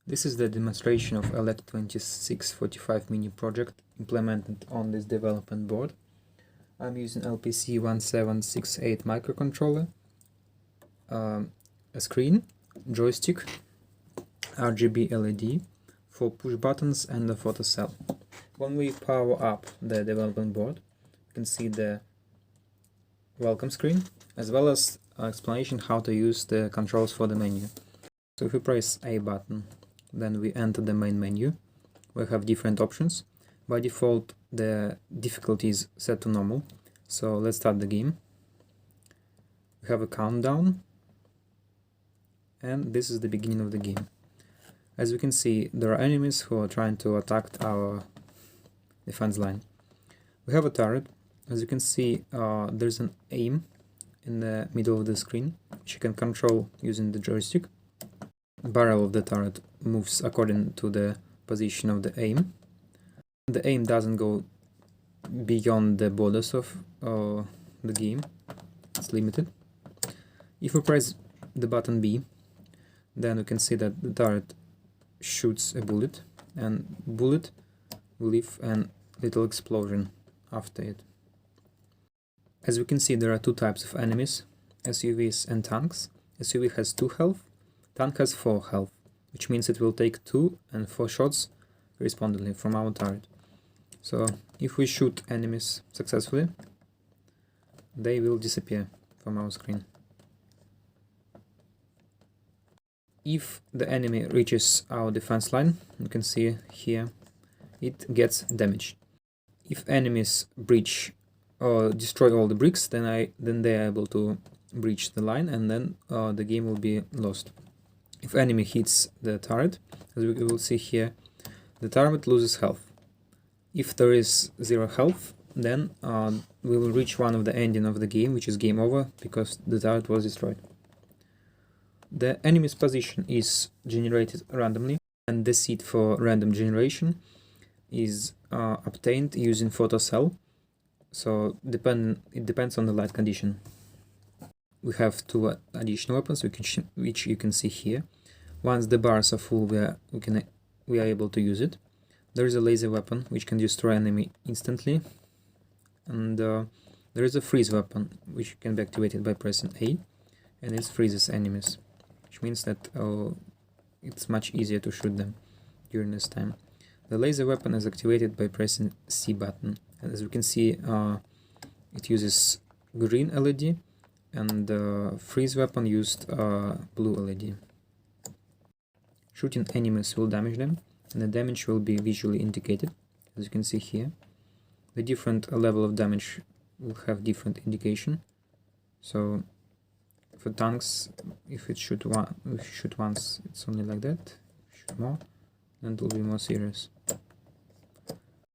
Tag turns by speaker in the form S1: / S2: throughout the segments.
S1: This is the demonstration of ELEC2645 mini project implemented on this development board. I'm using LPC1768 microcontroller, a screen, joystick, RGB LED, 4 push buttons and a photocell. When we power up the development board, you can see the welcome screen as well as explanation how to use the controls for the menu. So if we press A button, then we enter the main menu. We have different options. By default, the difficulty is set to normal. So let's start the game. We have a countdown, and this is the beginning of the game. As you can see, there are enemies who are trying to attack our defense line. We have a turret. As you can see, there's an aim in the middle of the screen, which you can control using the joystick. Barrel of the turret moves according to the position of the aim. The aim doesn't go beyond the borders of the game, it's limited. If we press the button B, then we can see that the turret shoots a bullet, and bullet will leave a little explosion after it. As we can see, there are two types of enemies, SUVs and tanks. SUV has 2 health, tank has 4 health, which means it will take 2 and 4 shots correspondingly from our turret. So if we shoot enemies successfully, they will disappear from our screen. If the enemy reaches our defense line, you can see here, it gets damaged. If enemies breach or destroy all the bricks, then they are able to breach the line, and then the game will be lost. If enemy hits the turret, as we will see here, the turret loses health. If there is 0 health, then we will reach one of the ending of the game, which is game over, because the turret was destroyed. The enemy's position is generated randomly, and the seed for random generation is obtained using photocell. So it depends on the light condition. We have 2 additional weapons which you can see here. Once the bars are full, we are able to use it. There is a laser weapon which can destroy enemy instantly, and there is a freeze weapon which can be activated by pressing A, and it freezes enemies, which means that it's much easier to shoot them during this time. The laser weapon is activated by pressing C button, and as we can see, it uses green LED, and the freeze weapon used blue LED. Shooting enemies will damage them, and the damage will be visually indicated, as you can see here. The different level of damage will have different indication. So for tanks, if it shoot once, it's only like that. Shoot more, then it will be more serious.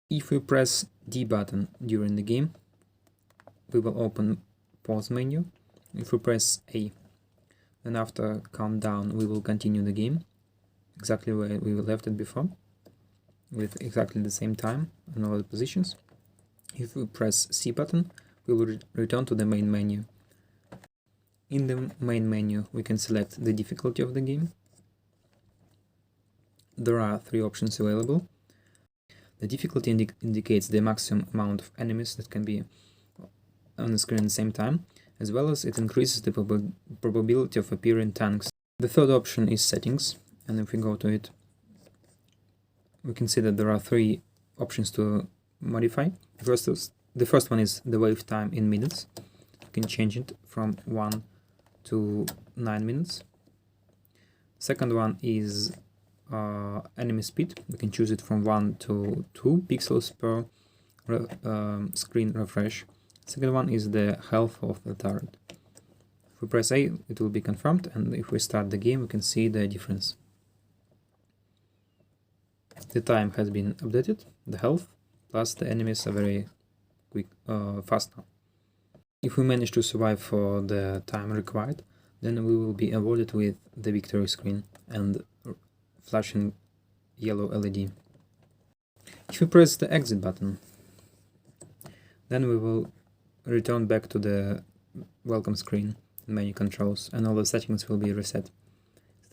S1: If we press D button during the game, we will open pause menu. If we press A, then after countdown, we will continue the game exactly where we left it before, with exactly the same time and all the positions. If we press C button, we will return to the main menu. In the main menu, we can select the difficulty of the game. There are 3 options available. The difficulty indicates the maximum amount of enemies that can be on the screen at the same time, as well as it increases the probability of appearing tanks. The third option is settings, and if we go to it, we can see that there are 3 options to modify. The first one is the wave time in minutes. You can change it from 1 to 9 minutes. Second one is enemy speed. We can choose it from 1 to 2 pixels per screen refresh. Second one is the health of the turret. If we press A, it will be confirmed, and if we start the game, we can see the difference. The time has been updated, the health, plus the enemies are very fast now. If we manage to survive for the time required, then we will be awarded with the victory screen and flashing yellow LED. If we press the exit button, then we will return back to the welcome screen, menu controls, and all the settings will be reset.